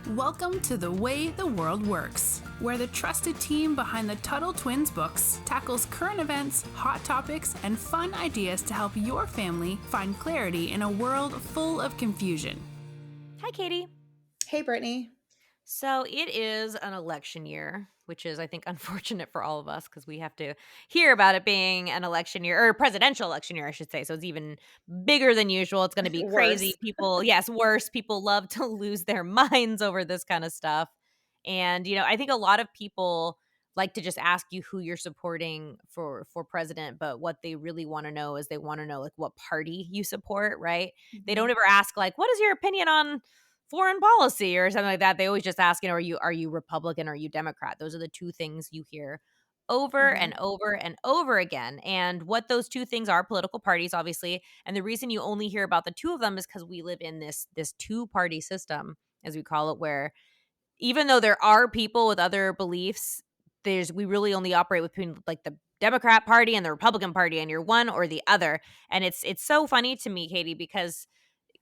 Welcome to The Way the World Works, where the trusted team behind the Tuttle Twins books tackles current events, hot topics, and fun ideas to help your family find clarity in a world full of confusion. Hi, Katie. Hey, Brittany. So it is an election year, which is, I think, unfortunate for all of us because we have to hear about it being an election year or presidential election year, I should say. So it's even bigger than usual. It's going to be crazy. Worse. People, yes, worse. People love to lose their minds over this kind of stuff. And, I think a lot of people like to just ask you who you're supporting for president, but what they really want to know is they want to know like what party you support, right? They don't ever ask like, what is your opinion on foreign policy or something like that. They always just ask, are you Republican? Are you Democrat? Those are the two things you hear over Mm-hmm. and over and over again. And what those two things are, political parties, obviously. And the reason you only hear about the two of them is because we live in this two-party system, as we call it, where even though there are people with other beliefs, we really only operate between like the Democrat Party and the Republican Party, and you're one or the other. And it's so funny to me, Katie, because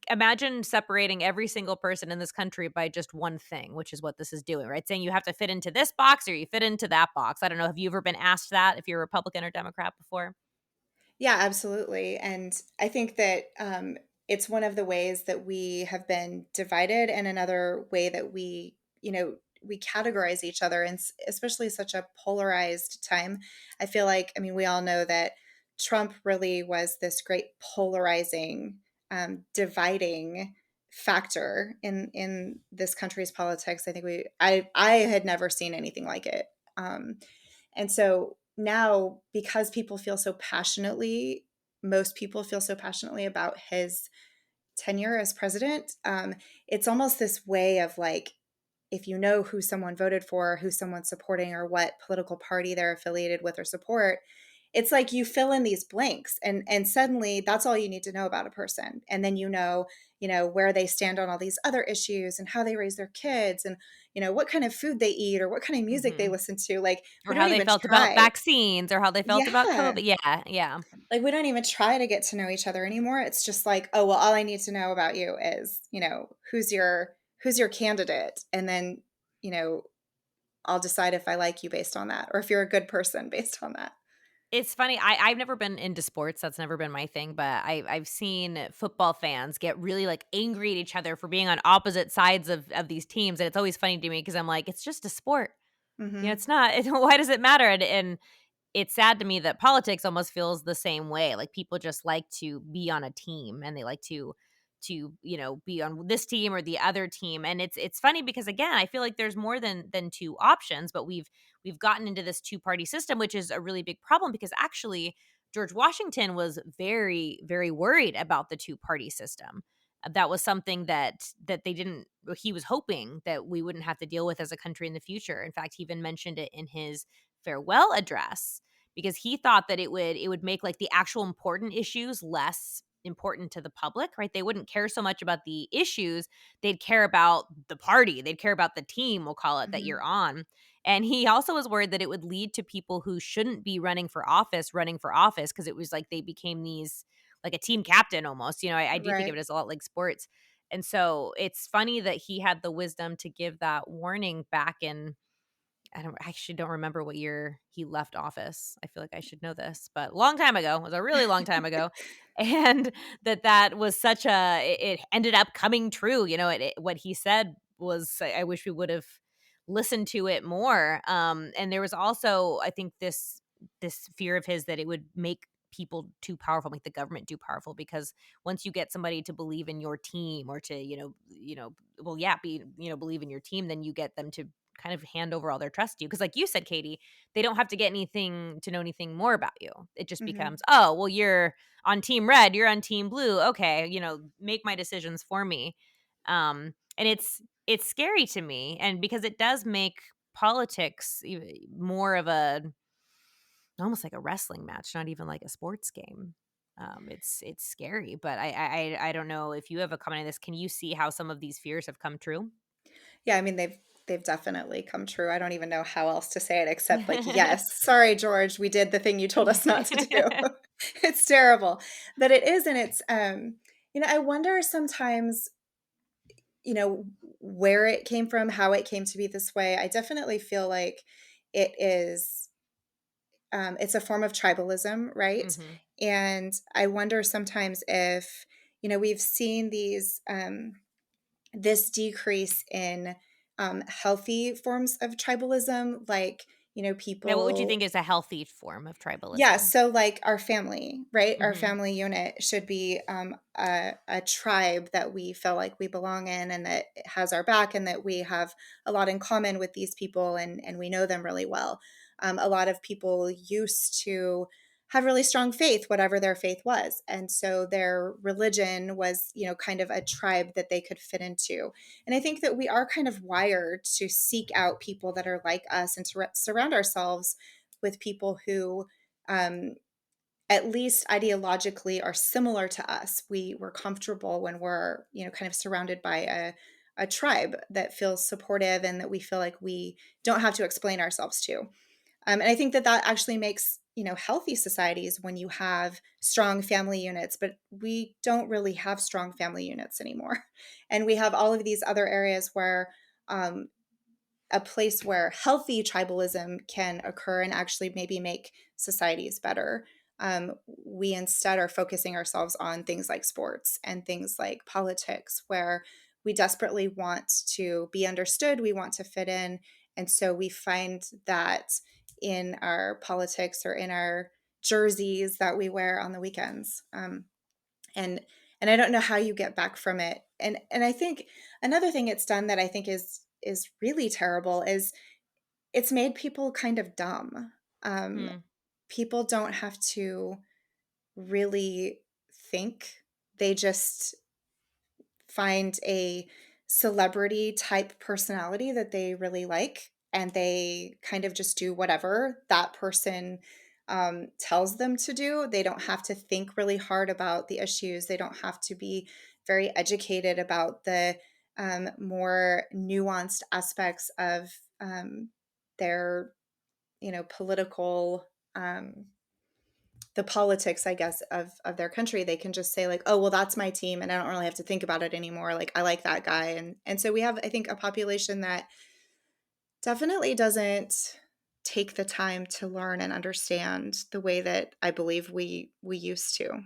imagine separating every single person in this country by just one thing, which is what this is doing, right? Saying you have to fit into this box or you fit into that box. I don't know. Have you ever been asked that if you're a Republican or Democrat before? Yeah, absolutely. And I think that it's one of the ways that we have been divided, and another way that we categorize each other, and especially such a polarized time. I feel like, I mean, we all know that Trump really was this great polarizing, dividing factor in this country's politics. I think I had never seen anything like it. And so now, because most people feel so passionately about his tenure as president, it's almost this way of like, if you know who someone voted for, who someone's supporting, or what political party they're affiliated with or support, it's like you fill in these blanks, and suddenly that's all you need to know about a person. And then where they stand on all these other issues, and how they raise their kids, and what kind of food they eat, or what kind of music they Hmm. listen to. Like, Or we how don't they even felt about try. vaccines or how they felt about Yeah. COVID. Yeah. Yeah. Like, we don't even try to get to know each other anymore. It's just like, oh, well, all I need to know about you is, who's your candidate, and then, you know, I'll decide if I like you based on that, or if you're a good person based on that. It's funny. I've never been into sports. That's never been my thing. But I've seen football fans get really like angry at each other for being on opposite sides of these teams, and it's always funny to me because I'm like, it's just a sport. Hmm. It's not. Why does it matter? And it's sad to me that politics almost feels the same way. Like people just like to be on a team and they like to be on this team or the other team. And it's funny because again, I feel like there's more than two options, but we've gotten into this two-party system, which is a really big problem because actually George Washington was very, very worried about the two-party system. That was something that they didn't he was hoping that we wouldn't have to deal with as a country in the future. In fact, he even mentioned it in his farewell address because he thought that it would make like the actual important issues less important to the public, right? They wouldn't care so much about the issues, they'd care about the party, they'd care about the team, we'll call it, that Hmm. you're on. And he also was worried that it would lead to people who shouldn't be running for office because it was like they became these like a team captain almost. I do think of Right. it as a lot like sports. And so it's funny that he had the wisdom to give that warning back in I actually don't remember what year he left office. I feel like I should know this, but long time ago. It was a really long time ago. And that was such it ended up coming true. What he said was I wish we would have listened to it more. And there was also I think this fear of his that it would make people too powerful, make the government too powerful because once you get somebody to believe in your team or to, well, yeah, believe in your team, then you get them to kind of hand over all their trust to you. Because, like you said, Katie, they don't have to get anything to know anything more about you. It just Hmm. becomes, oh, well, you're on team red, you're on team blue. Okay, make my decisions for me. And it's scary to me, and because it does make politics more of a almost like a wrestling match, not even like a sports game. It's scary, but I don't know if you have a comment on this. Can you see how some of these fears have come true? Yeah, I mean, they've definitely come true. I don't even know how else to say it except like, yes, sorry, George, we did the thing you told us not to do. It's terrible, but it is, and it's I wonder sometimes, you know, where it came from, how it came to be this way. I definitely feel like it is it's a form of tribalism, right? Hmm. And I wonder sometimes if, we've seen this decrease in healthy forms of tribalism, like, Now, what would you people. think is a healthy form of Yeah, tribalism? so like our family, right? Our Hmm. family unit should be a tribe that we feel like we belong in and that has our back and that we have a lot in common with these people and we know them really well. A lot of people used to have really strong faith, whatever their faith was. And so their religion was, kind of a tribe that they could fit into. And I think that we are kind of wired to seek out people that are like us and to surround ourselves with people who um, at least ideologically are similar to us. We're comfortable when we're, kind of surrounded by a tribe that feels supportive and that we feel like we don't have to explain ourselves to. And I think that that actually makes, healthy societies when you have strong family units, but we don't really have strong family units anymore. And we have all of these other areas where um, a place where healthy tribalism can occur and actually maybe make societies better. We instead are focusing ourselves on things like sports and things like politics, where we desperately want to be understood, we want to fit in. And so we find that in our politics or in our jerseys that we wear on the weekends. And and I don't know how you get back from it. And I think another thing it's done that I think is really terrible is it's made people kind of dumb. Um, Hmm. People don't have to really think. They just find a celebrity type personality that they really like, and they kind of just do whatever that person tells them to do. They don't have to think really hard about the issues. They don't have to be very educated about the more nuanced aspects of their, political the politics, I guess, of their country. They can just say like, "Oh, well, that's my team, and I don't really have to think about it anymore. Like, I like that guy." And so we have, I think, a population that definitely doesn't take the time to learn and understand the way that I believe we used to.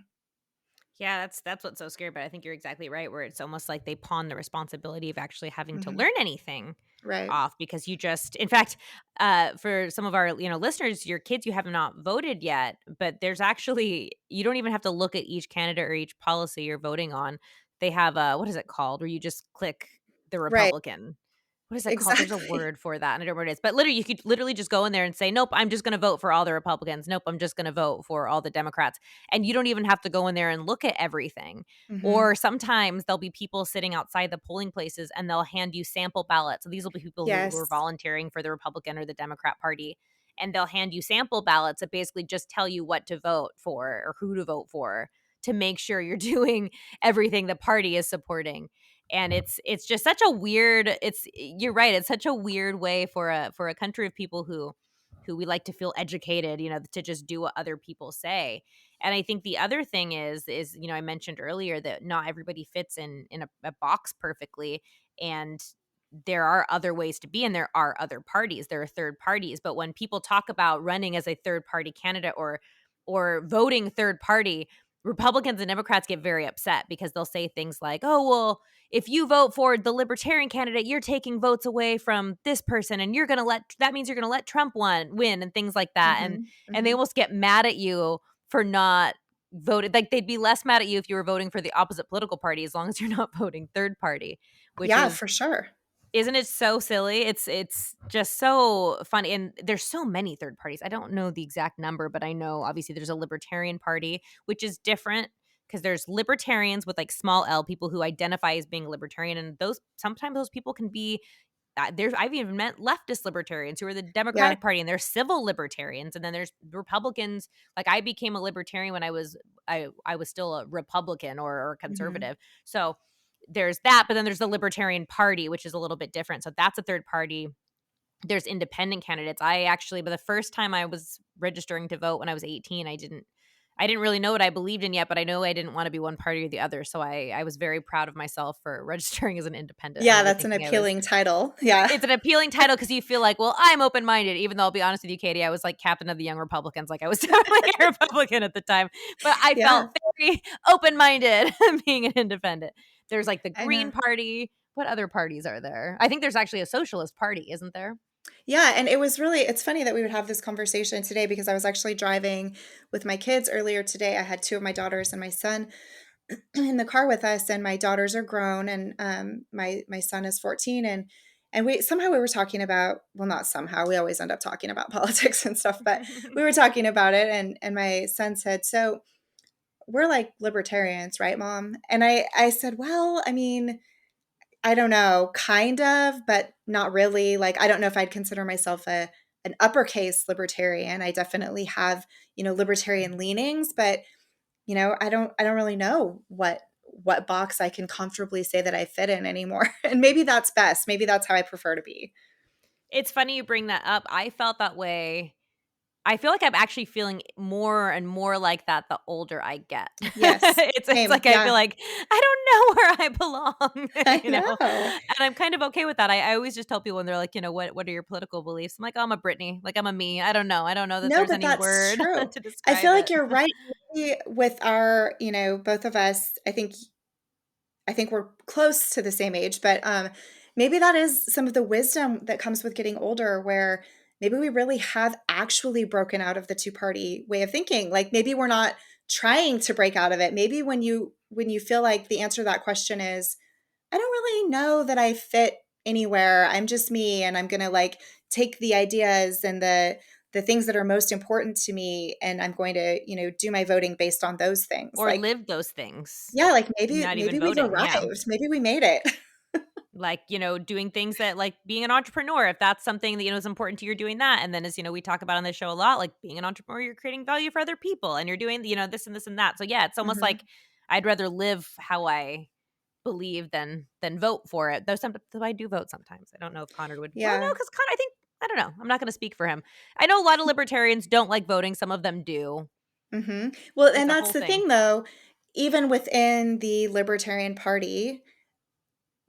Yeah, that's what's so scary. But I think you're exactly right. Where it's almost like they pawn the responsibility of actually having to Hmm. learn anything Right. off because you just, in fact, for some of our listeners, your kids, you have not voted yet, but there's actually you don't even have to look at each candidate or each policy you're voting on. They have a what is it called? Where you just click the Right. Republican. What is that called? There's a Exactly. word for that, and I don't know what it is. But literally, you could literally just go in there and say, "Nope, I'm just going to vote for all the Republicans. Nope, I'm just going to vote for all the Democrats." And you don't even have to go in there and look at everything. Hmm. Or sometimes there'll be people sitting outside the polling places, and they'll hand you sample ballots. So these will be people who are Yes. volunteering for the Republican or the Democrat Party, and they'll hand you sample ballots that basically just tell you what to vote for or who to vote for to make sure you're doing everything the party is supporting. And it's just such a weird it's you're right, it's such a weird way for a country of people who we like to feel educated, to just do what other people say. And I think the other thing is I mentioned earlier that not everybody fits in a box perfectly, and there are other ways to be, and there are other parties, there are third parties. But when people talk about running as a third party candidate or voting third party, Republicans and Democrats get very upset because they'll say things like, "Oh, well, if you vote for the libertarian candidate, you're taking votes away from this person, and that means you're going to let Trump win," and things like that. And Hmm. and they Hmm. almost get mad at you for not voted. Like they'd be less mad at you if you were voting for the opposite political party as long as you're not voting third party, which Yeah, is for sure. isn't it so silly? It's just so funny, and there's so many third parties. I don't know the exact number, but I know obviously there's a libertarian party, which is different because there's libertarians with like small L, people who identify as being libertarian, and those sometimes those people can be there's I've even met leftist libertarians who are the Yeah. Democratic Party, and they're civil libertarians, and then there's Republicans. Like I became a libertarian when I was still a Republican or Hmm. conservative. So there's that, but then there's the Libertarian Party, which is a little bit different. So that's a third party. There's independent candidates. I actually, but the first time I was registering to vote when I was 18, I didn't really know what I believed in yet, but I know I didn't want to be one party or the other. So I was very proud of myself for registering as an independent. I Yeah, remember that's an thinking I was appealing title. Yeah. it's an appealing title because you feel like, well, I'm open minded, even though I'll be honest with you, Katie, I was like captain of the Young Republicans. Like I was definitely a Republican at the time, but I Yeah, felt very open minded being an independent. There's like the I Green know. Party. What other parties are there? I think there's actually a socialist party, isn't there? Yeah, and it's funny that we would have this conversation today because I was actually driving with my kids earlier today. I had two of my daughters and my son in the car with us, and my daughters are grown, and my son is 14, and we were talking about, well, not somehow, we always end up talking about politics and stuff, but we were talking about it, and my son said, "So we're like libertarians, right, Mom?" And I said, "Well, I mean, I don't know, kind of, but not really. Like, I don't know if I'd consider myself an uppercase libertarian. I definitely have, libertarian leanings, but I don't really know what box I can comfortably say that I fit in anymore." And maybe that's best. Maybe that's how I prefer to be. It's funny you bring that up. I felt that way. I feel like I'm actually feeling more and more like that the older I get. Yes. It's Same. like I feel Yeah. like I don't know where I belong, I know. and I'm kind of okay with that. I always just tell people when they're like, what are your political beliefs? I'm like, oh, I'm a Brittany, like I'm a me. I don't know. I don't know that No, there's but any that's word true. to I feel describe like it. you're right. Maybe with our, both of us, I think we're close to the same age, but maybe that is some of the wisdom that comes with getting older, where maybe we really have actually broken out of the two-party way of thinking. Like maybe we're not trying to break out of it. Maybe when you feel like the answer to that question is, I don't really know that I fit anywhere. I'm just me, and I'm going to like take the ideas and the things that are most important to me, and I'm going to, do my voting based on those things. Or Like, live those things, yeah, like maybe not even maybe we've voting. Yeah. arrived. Maybe we made it. Like, doing things that like being an entrepreneur, if that's something that, is important to you, you're doing that. And then as, we talk about on this show a lot, like being an entrepreneur, you're creating value for other people and you're doing, this and this and that. So yeah, it's almost Mhm. like I'd rather live how I believe than vote for it. Though I do vote sometimes. I don't know if Connor would, well, no, Yeah. because Connor, I think, I don't know. I'm not going to speak for him. I know a lot of libertarians don't like voting. Some of them do. Mhm. Well, It's and a that's whole the thing. thing though, even within the Libertarian Party,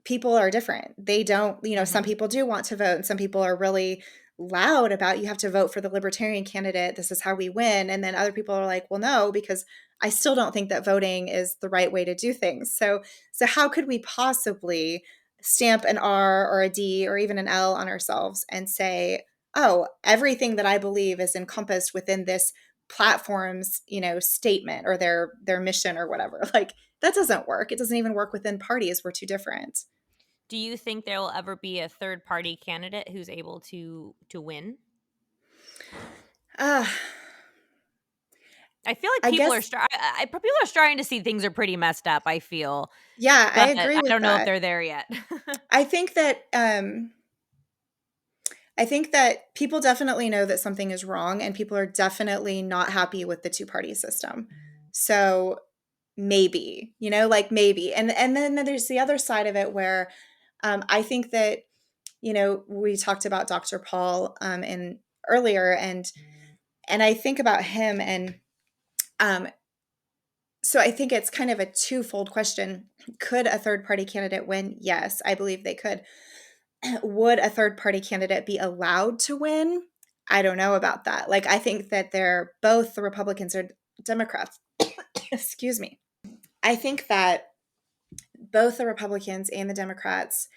people are different. They don't, some Hmm. people do want to vote, and some people are really loud about, you have to vote for the libertarian candidate. This is how we win. And then other people are like, well, no, because I still don't think that voting is the right way to do things. So how could we possibly stamp an R or a D or even an L on ourselves and say, oh, everything that I believe is encompassed within this platform's, statement or their mission or whatever. Like that doesn't work. It doesn't even work within parties. We're too different. Do you think there will ever be a third party candidate who's able to win? Uh, I feel like I people are guess, people are starting to see things are pretty messed up, I feel, yeah, I but agree I with don't know if that. they're there yet. I think that people definitely know that something is wrong, and people are definitely not happy with the two-party system. So maybe, like maybe. And then there's the other side of it where I think that, we talked about Dr. Paul in earlier, and I think about him, and um, so I think it's kind of a twofold question. Could a third party candidate win? Yes, I believe they could. Would a third party candidate be allowed to win? I don't know about that. Like, I think that they're both the Republicans or Democrats. Excuse me. I think that both the Republicans and the Democrats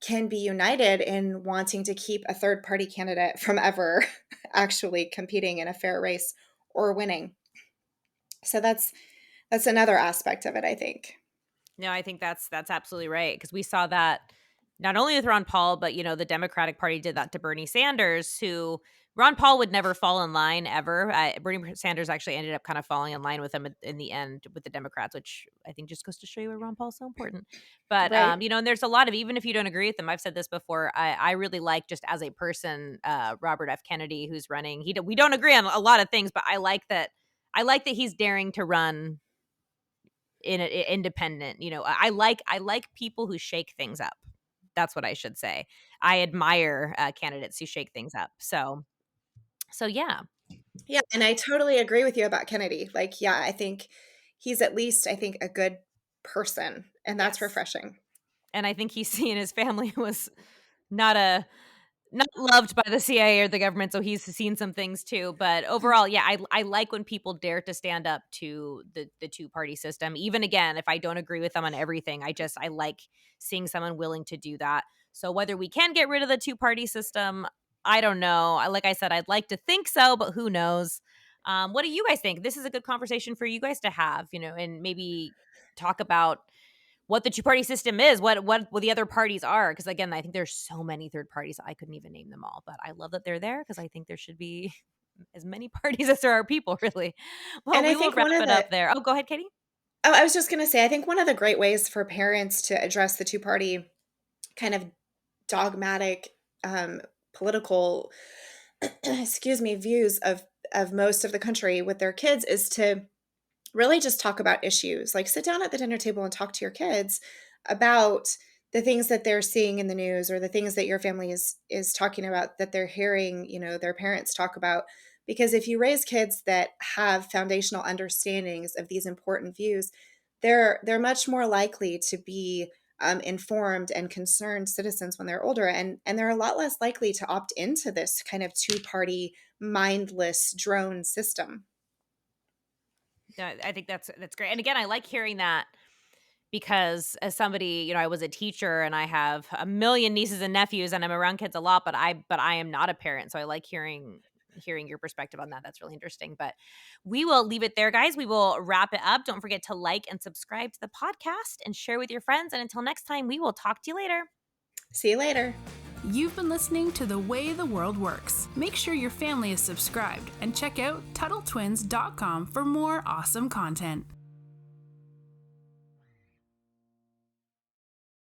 can be united in wanting to keep a third party candidate from ever actually competing in a fair race or winning. So that's another aspect of it, I think. No, I think that's absolutely right because we saw that not only with Ron Paul, but the Democratic Party did that to Bernie Sanders, who Ron Paul would never fall in line ever. Bernie Sanders actually ended up kind of falling in line with him in the end with the Democrats, which I think just goes to show you why Ron Paul's so important. But Right. and there's a lot of, even if you don't agree with them, I've said this before. I really like, just as a person, Robert F. Kennedy, who's running. We don't agree on a lot of things, but I like that. I like that he's daring to run independent. I like people who shake things up. That's what I should say. I admire candidates who shake things up. So yeah. Yeah, and I totally agree with you about Kennedy. Like, yeah, I think he's at least, I think, a good person, and that's Yes. refreshing. And I think he's seen his family was not a not loved by the CIA or the government, so he's seen some things too. But overall, yeah, I like when people dare to stand up to the two-party system. Even again, if I don't agree with them on everything, I like seeing someone willing to do that. So whether we can get rid of the two-party system, I don't know. Like I said, I'd like to think so, but who knows? What do you guys think? This is a good conversation for you guys to have, and maybe talk about what the two-party system is, what the other parties are, because again, I think there's so many third parties, I couldn't even name them all, but I love that they're there because I think there should be as many parties as there are people, really. Well, And I we will think wrap one of it the up there. Oh, go ahead, Katie. Oh, I was just gonna say, I think one of the great ways for parents to address the two-party kind of dogmatic, political, excuse me, views of most of the country with their kids is to really just talk about issues. Like, sit down at the dinner table and talk to your kids about the things that they're seeing in the news, or the things that your family is talking about, that they're hearing, their parents talk about. Because if you raise kids that have foundational understandings of these important views, they're much more likely to be informed and concerned citizens when they're older, and they're a lot less likely to opt into this kind of two-party mindless drone system. Yeah, I think that's great. And again, I like hearing that because as somebody, I was a teacher and I have a million nieces and nephews and I'm around kids a lot, but I am not a parent. So I like hearing your perspective on that. That's really interesting. But we will leave it there, guys. We will wrap it up. Don't forget to like and subscribe to the podcast and share with your friends. And until next time, we will talk to you later. See you later. You've been listening to The Way the World Works. Make sure your family is subscribed and check out TuttleTwins.com for more awesome content.